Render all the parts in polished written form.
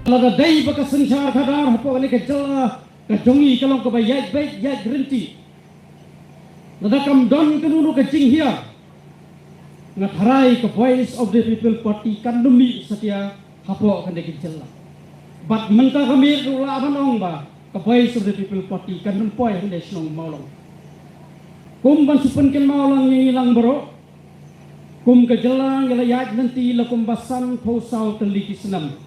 Lada day baka sensyar kadar hapo kani kejala kajongi kalong ka bayat baik yat gerinti. Lada kam don kenunu kecing hia. Ngatharai ke Voice of the People Party kandumi setia hapo kani kejala. Bat menta kami rula manong ba ke Voice of the People Party kandum poi hande snong maulong. Kum ban supen ken maulong ngilang bro. Kum kejala ngelayat nanti lakum basan posau teliki senam.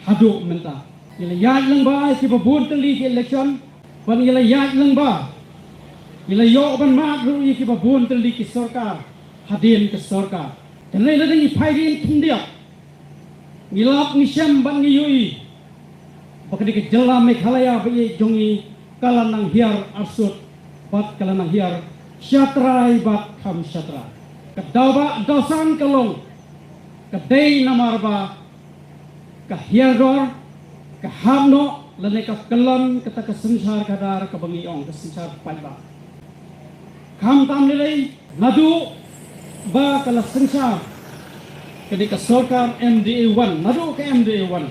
Haduk menta. Yala yat lang ba si babun tali ki election. Ban yala yat lang ba. Yala yok ban mak ru ki babun tali ki sarkar. Hadin ke sarkar. Kanai la ding ipaidin kindia. Ngilap ngisyam ban ngiyui. Bakadi ke jela Meghalaya bayi jongi kalanang hiar arsut. Bat kalanang hiar syatrai bat kam syatra. Kedauba dosan kalong. Kedai namarba kahiador kahamno lane ka kelan kata kesensar kadar ka bangiong kesensar paiba kam tam nilai nadu ba kala sensar kedi ka sarkar MDA 1 nadu ke MDA 1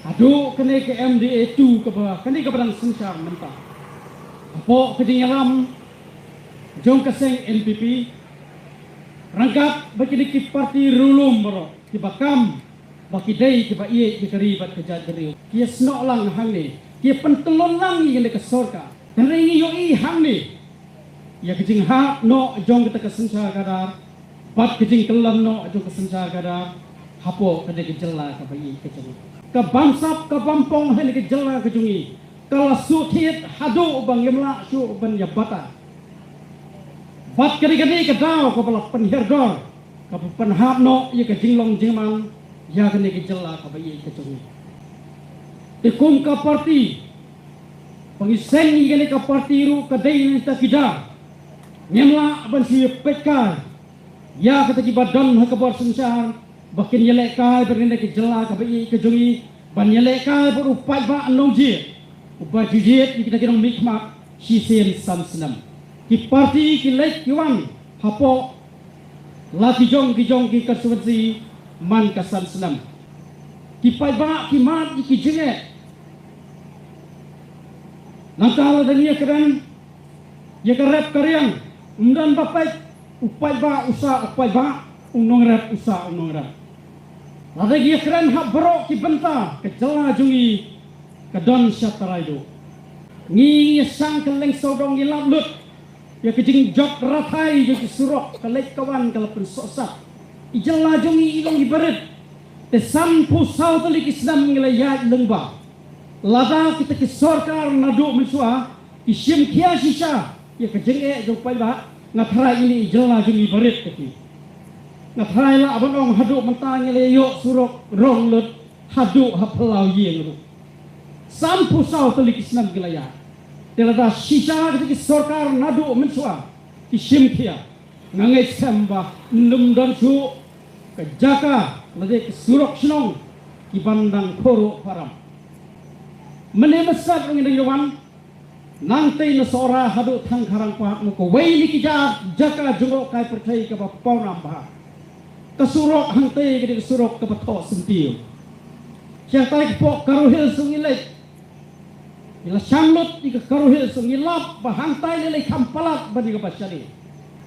adu kene ke MDA 2 ka ba kene ka badang sensar menta apo kedi ngalam jong kaseng NPP rangkap bagi ki parti rulum bro ki bakam baki day kiba iye kikari bat kejat keriu kia snok lang hang ni kia pentelon lang i kene kesorka teringi yo i hang ni ya kejing hak no jong kita kesensa kadar bat kejing kelam no jong kesensa kadar hapo kene kejela ka bayi kejeng ka bamsap ka bampong hene kejela kejungi kala suthit hadu bang yemla su ban yabata bat kene kedau ka bala penhirdor ka penhap no ye kejing long jingman ya kene kejela ka bayi kejungi ikum ka parti pengisen ni kene ka parti ru kadai ni ta kida nyamla ban si pekar ya kata ki badan ha kabar sensar bakin yele kai berne kejela ka bayi kejungi ban yele kai ber upai ba nongji upai jijet ni kita kirong mikma sisen samsnam ki parti ki lek kiwan hapo la kijong ki kaswati man kasan senam kipai ba kimat ki jenge nantala dania keren ya kerep karyang undan bapai upai ba usa upai ba unong rep usa unong rep lada gi keren hak bro ki benta kejela jungi kedon syatraido ngi sang keleng sodong ngilap lut ya kejing jok ratai jadi surok kelek kawan kalapen sosak ijalla jongi ilong ibarat te sampu sau tali kisnam ngelayat lengba lada kita ke sarkar nadu mensua isim kia sisa ya kejenge jopai ba ngathrai ini ijalla jongi ibarat kati ngathrai la abang hadu mentang ngelayo surok rong lut hadu haplau yeng ru sampu sau tali kisnam ngelayat te lada sisa kita ke sarkar nadu mensua isim kia ngangai samba num dan su kejaka lade kesurok senong ki bandang koro param menemesat ngin dewan nanti nasora hadu thang karang pa ko wei ni ki jaka jurok kai percai ka pau namba kesurok hante ki kesurok ka patho sentiu syaitai po karuhil sungilai ila shamlut di karuhil sungilap bahantai lele kampalat bani ka pasali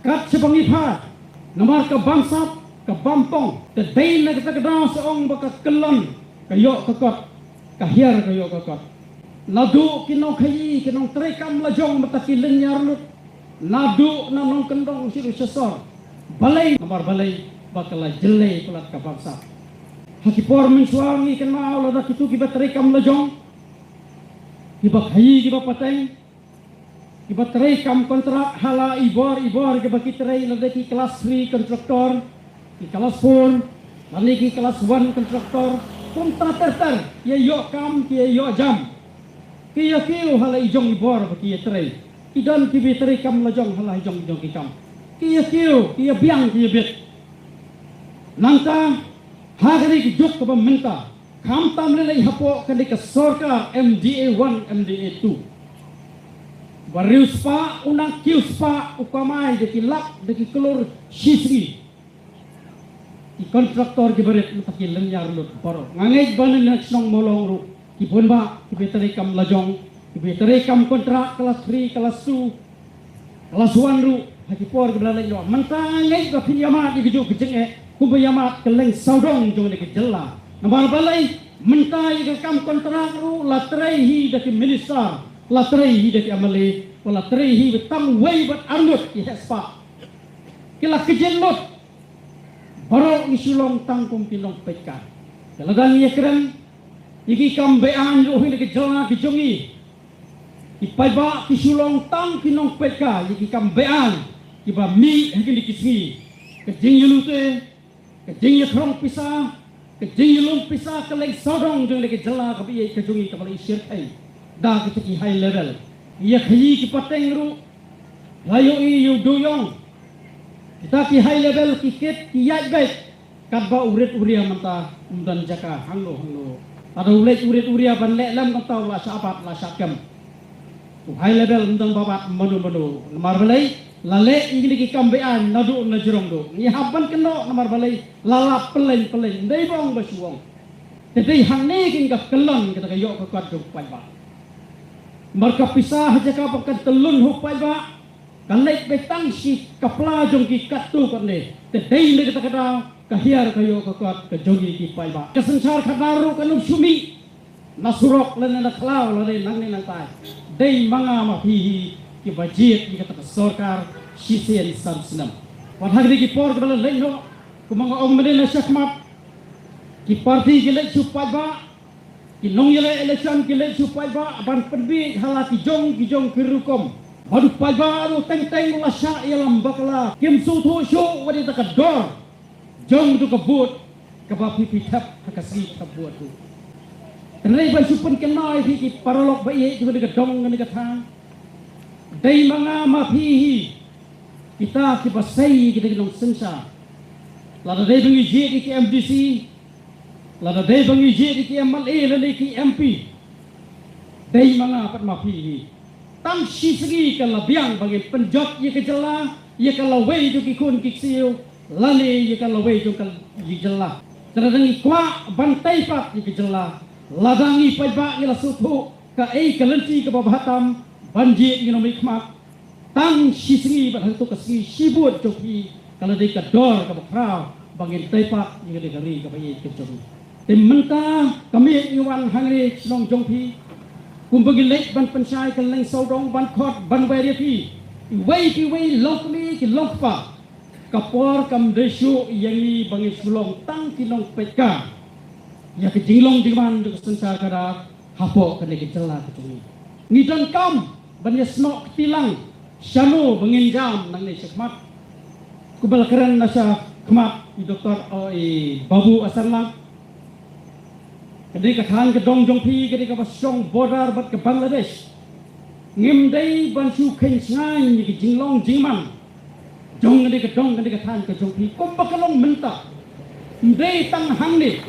kat sebangipa nomor ke bangsa ke bampong ke dain na kita kedang seong baka kelon kayok kekot kahiar kayok kekot nadu kinong kayi kinong terekam lajong mataki lenyar lut nadu nanong kendong siru sesor balai nomor balai bakal jelai pelat ke bangsa hakipor mensuangi kenal lada kitu kibat terekam lajong kibat kayi kibat pateng kibat terekam kontrak hala ibor kibat kitrai lada ki kelas 3 kontraktor di kelas 4, lalu di kelas 1 kontraktor, pun ter ya yok kam, ya yok jam, kia kiu halai jong ibor bagi terai, idan kibi terai kam lajong halai jong kam, kia kiu, kia biang, kia bet, nangka hari kijuk ke pemerintah, kam tam lelai hapo kali ke sarkar MDA 1, MDA 2, bariu spa, unang kiu spa, ukamai deki lak, deki kelur sisri. ki kontraktor ki berit lu taki lenyar lut baro ngangai banan nak snong molong ru ki bonba ki beteri kam lajong ki beteri kam kontrak kelas 3 kelas 2 kelas 1 ru haki por ki belalai lo mentangai ka pinyamat ki ju kejeng kumbayamat keleng saudong jong ni kejela nambar balai mentai ka kam kontrak ru latrai hi daki minister latrai hi daki amale wala latrai hi betang wei bat arnut ki hespa kila kejelot baru isulong tangkum pinong peka. Kalau dan ia keren, iki kambean lo hini kejelna kejongi. Ipai ba isulong tang pinong peka, iki kambean, iba mi hini dikismi. Kejing yulute, kejing yakrong pisah, kejing yulung pisah keleng sodong jeng lagi kejelna kabi kejongi kapal isir kai. Dah ketiki high level. Ia khayi kipateng ru, layo iu doyong. Kita ki high level kikit ki yat bet kadba urit uria manta umdan jaka hanglo ada ulit urit uria ban le lam kata la sabat la sakam high level umdan babat manu nomor balai lale ingli ki kambean nadu najrong do ni haban keno nomor balai lala peleng dei bong basuong tedei hangne king ka kelon kita kayo ka kwat do pai ba marka pisah jaka pakat telun hu pai ba kalek betang si kapla jong ki katu korne te dei ne kata kata kahiar kayo kakat ka jogi ki pai ba kesensar khadaru kanum sumi nasurok len na klau la nang ne nang tai dei manga ma hi ki bajit ki kata sarkar sisen samsnam wan hagri ki por bala leino kumanga om mene na syakmat ki parti ki lek supai ba ki nong yele election ki lek supai ba ban penbi halaki jong ki rukom Aduh pajbaru teng-teng la sya yalam bakla kim su thu shu wadi ta kador jong tu kabut kaba pipi tap hakasi kabut tu tenai ban supen kenai fi ki paralok ba ye juga dekat dong ngani katang dai manga ma fi kita ki basai kita nong sensa lada dai bangi je di ki MDC lada dai bangi je di ki MLA lada ki MP dai manga pat ma fi tang si segi kalau biang bagi penjot ye kejela ye kalau wei ju ki kun ki siu lali ye kalau wei ju kal ye jela terdengi kwa bantai pat ye kejela ladangi paiba ye lasutu ka ei kalenti ke babatam banji ye no mikmat tang si segi bat hantu ka si sibut ju ki kalau de ka dor ka bakrau bagi taipa ye de gari ka bayi kejong timenta kami iwan hangri long jongpi kumbagi lek ban pensai kan leng saudong ban khot ban wei pi wei lokli ki lokpa kapor kam desu yangi bangi sulong tang ki long peka ya ke jinglong diman de sensar kada hapo kan ke jela ke ni dan kam ban ya snok tilang syano bangin jam nang ni sekmat kubal keren nasa kmat doktor babu asarlang ketika khan ke dong jong pi ketika pasong border bat ke Bangladesh ngim dei ban su khen ngai ni ke jinglong jingman jong ketika dong ketika khan ke jong pi kom bakalong menta dei tang hang ni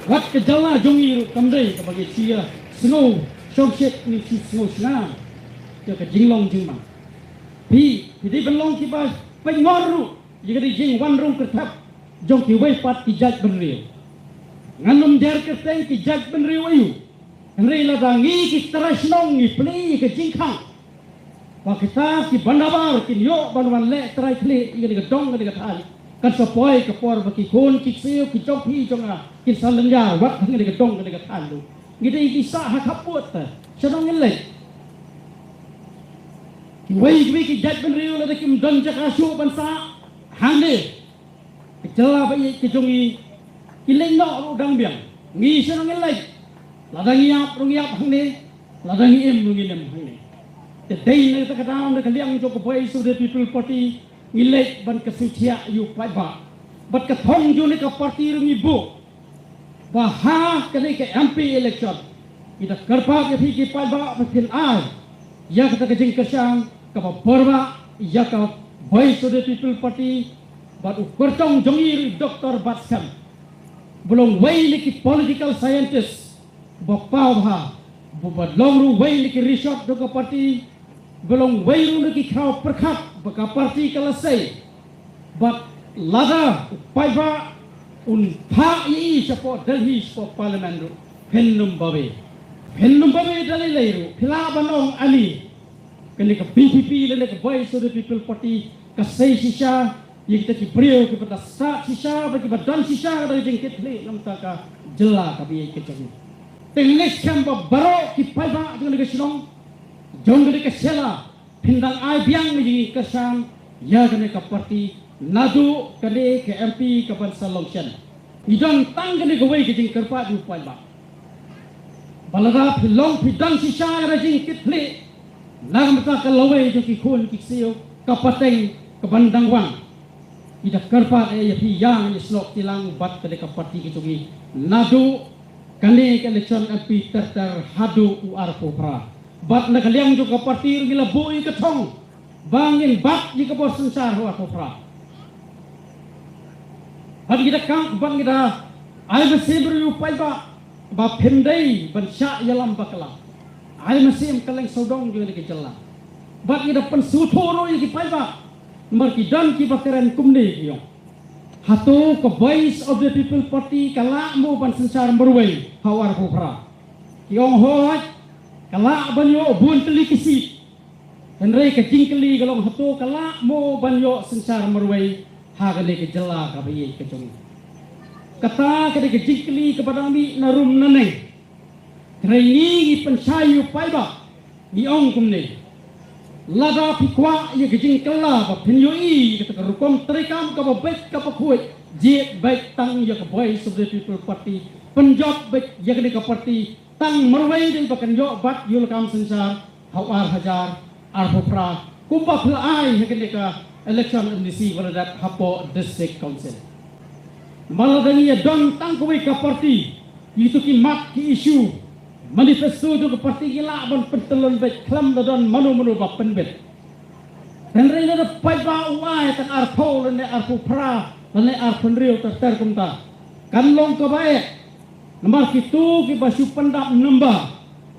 wat ke jala jong iru kam dei ke bagi sia snow shokset ni snow sna ke jinglong jingman pi dei ban long ki ba pai ngoru ye ke jing wan rong ke thap jong ki wei pat ki jaj ban ri nganum der ke teng ki jag ben riwayu nri la dangi ki trasnong ni pli ke jingkhang wa kita ki bandabar ki yo banwan le trai pli ni ke dong ni ke thal kan sopoi ke por ba ki kon ki siu ki jok pi jonga ki salengya wat ni ke dong ni ke thal lu ngi dei ki sa ha khaput ta sanong ni le ki wei ki jag ben riu la ki don jaka su ban sa hande ki jela ba ki jongi kileng no udang biang ngi senang ngelai ladang iap rung iap hangne ladang iem rung iem hangne te dei ne ta kadang ne kaliang jo ko boy su the people party ngilek ban ke sucia yu pai ba bat ka thong ju ne ka party rung ibu ba ha ke ne ke MP election ida karpa ke phi ki pai ba phin ai ya ka ka jing kasang ka ba borba ya ka boy su the people party bat u kortong jongi Dr. Batsam belum wei liki political scientist bapau ha bubat longru wei liki resort doka parti belum wei ru liki kau perkat baka parti kalasai but lada paiba un pha yi support Delhi support parliament ru pennum babe dali leiru phila banong ali kene ka PPP le ka voice of the people party ka sei sisa yi kita ki brio ki pada sa sisa bagi badan sisa dari jengkit le nam ta ka jela ka bi ke chang tengles kam ba baro ki paiba dengan ke sinong jong ke sela pindang ai biang ni kesan ya kene ka parti nadu kene ke MP ka ban salongchen idang tang kene ke wei ke jing kerpa du paiba balada pilong pidang sisa ra jing kitle nang ta ka lawei jo ki khun ki sio ka pateng ka bandang wang ida kerpa ya pi yang ni slok tilang bat kene ka parti ki jogi nadu kene ke election MP ter hadu UR Popra bat na kaliang jo ka parti gila bui ka thong bangin bat di ka bos sensar UR Popra bat kita kang bat kita ai besibru yu paiba ba pendai ban sya yalam bakala ai masim kaleng sodong jo ni ke jela bat kita pensutoro yi paiba markidan ki bakeren kumne yo hatu ke voice of the people party kala mo ban sensar merwei hawar Popra kiong hoat kala banyo bun teli kisi henrei ke jingkeli galong hatu kala mo banyo sensar merwei ha kali ke jela ka bayi ke jong kata ke jingkeli kepada mi narum naneng training pensayu paiba ni ong kumne lada pikwa ye gejing kala ba pinjoi kata rukom terikam ka ba baik ka ba khuai je baik tang ye ka voice of the people party penjot baik ye ka party tang merwei dei ba kan yo bat yul kam sensar hawar hajar ar Popra kumpa phai ye ka election MDC waladat hapo district council maladani ye don tang ko ka party itu ki mat ki issue manifesto jo parti gila ban pentelon baik klam don manu ba penbet dan rene da paiba uai tan ar pol ne ar Popra ne ar penrio ter kumta kan long ka bae nomor kitu ki basu pendap namba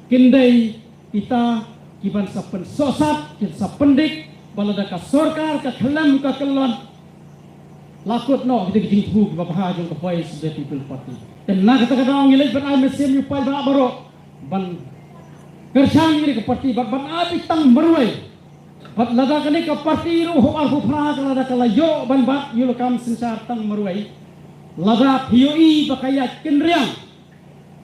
kindai kita ki ban sapen sosat ki sapendik balada ka sarkar ka klam ka kelon lakut no kita jing bu ba ha jo ka voice the people party dan na kata kata ngilai ban ai mesim yu paiba baro ban kersang ini ke parti ban api tang merwei bat lada kene ke parti ru ho ar Popra lada kala yo ban bat yul kam sensar tang merwei lada POI bakaya kenriang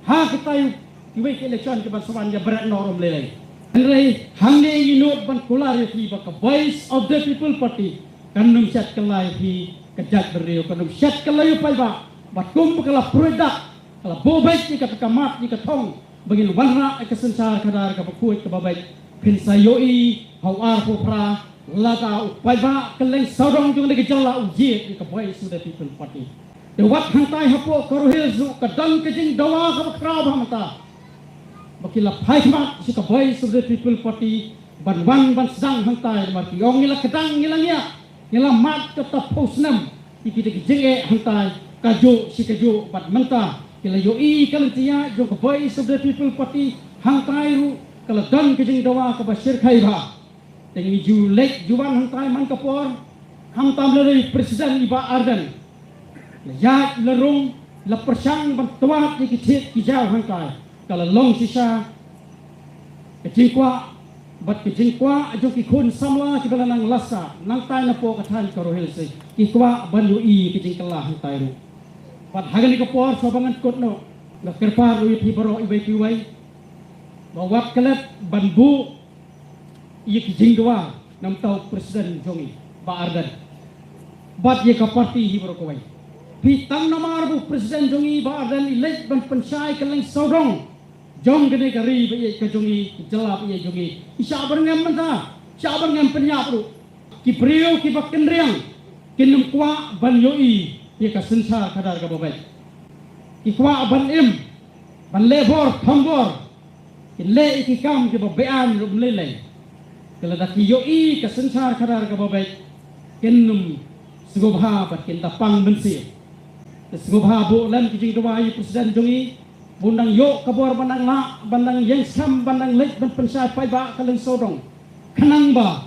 ha kita yu kiwei ke election ke ban soban ya berat norom lelai henrei hangne yinot ban kular yu ba ka voice of the people party kanum syat kelai hi kejat berio kanum syat kelai paiba bat kum kala produk kala bobek ni ka kamat ni ka thong bagin warna ke sensar kadar ka bakuit ka babay pinsayoi hawar Popra lata upaiba keleng sodong jung de jala uji ka boy su the people party de wat hantai hapo koruhil zu ka dang ke jing dawa ka kraw bhamta bakila phaima si ka boy su the people party ban sang hantai mar ki ong ila kedang ilangya ila mat ka ta posnam ikide jenge hantai kajo si kajo bat menta kila yoi kalantia jo ka voice of the people party hantai ru kala dan ke jing dawa ka basir khai ba tengi ju lek juwan hantai man kapor hantam le presiden iba ardan ya lerung la persang bantuat ki kit ki jaw hantai kala long sisa ke jingkwa bat ke jingkwa jo ki khun samla ki balanang lasa nang tai na po ka than ka rohel se ki kwa ban yoi ki jingkala hantai ru pat hagan ka por sobangan kotno na kerpar ui thi baro ibai piwai bawat kelet banbu ye jingdwa nam tau presiden jongi ba ardan bat ye ka parti hi baro kawai pi tang namar bu presiden jongi ba ardan ilek ban pensai keleng sodong jong gene kari ba ye ka jongi jelap ye jongi isa berngam menta sa berngam penyap ru ki brio ki bakken riang kinum kwa ban yoi ye ka sensar kadar ka babay ikwa ban im ban lebor thambor le ki kam ke babean rum lele kala da ki yo i ka sensar kadar ka babay kennum sugobha bat kin tapang bensi sugobha bo lam ki jing dawai presiden jongi bundang yo kabor bandang la bandang yang sam bandang lek ban pensai pai ba kaleng sodong kanang ba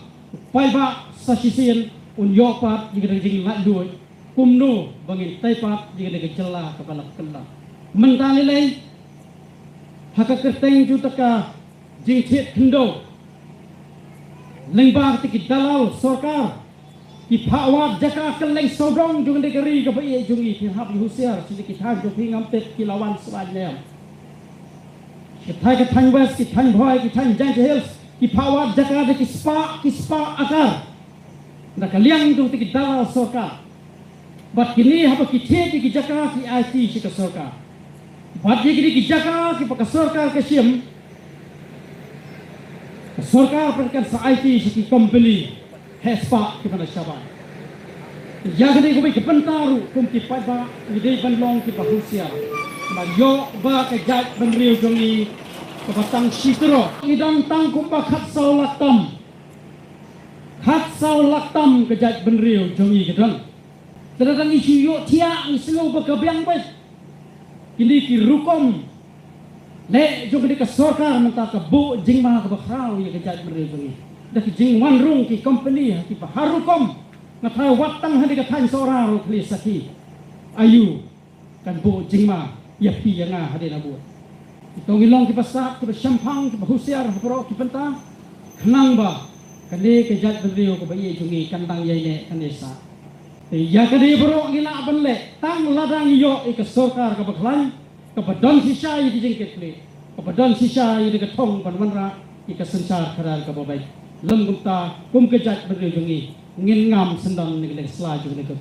pai ba sa sisien un yo pat jing la duoi kumno bangin taipak jika dia jela kepala kela mentali lain haka kerteng jutaka jing chet kendo lengbang tiki dalal sorkar ki phawat jaka keleng sodong jung de geri ka bai jungi ki hab husiar sedikit hang jo pingam tet ki lawan swadnya ki thai ka thang west ki thang boy ki thang jang hills ki phawat jaka de ki spa akar na kaliang jung tiki dalal sorkar bat kini hab ki the ki jaka ki IT si ka sorkar bat kini ki jaka ki pa sorkar ka sim sorkar perkan sa IT si company hespa ki pada syaban ya gede ko bi kepentaru kum ki pada ide banlong ki bahusia ba yo ba ka jat benriu jongi ka batang sitro idang tang kum ba khat sau laktam ka jat benriu jongi gedang tadang isu yo tia islo ba ka biang ba kini ki rukom le jo gede ka sorkar menta ka bu jingma ka bakrau ya ka jat benriu jongi dah jing wanrung ki company ki harukom ngatai watang hadi ka than soraro kli saki ayu kan bo jingma ya pi yang hadi na bu itong ilong ki pasat ki champang ki husiar pro ki penta khnang ba kali ke jat beriu ko bai jungi kandang yai ne kanesa ya kali bro ngila banle tang ladang yo ik sorkar ka baklan ka badon sisa yi jing ketli ka badon sisa yi ka thong ban manra ik sansar kharal ka babai lem gumta kum kejat beriu jungi ngin ngam sendang ni selaju ni ke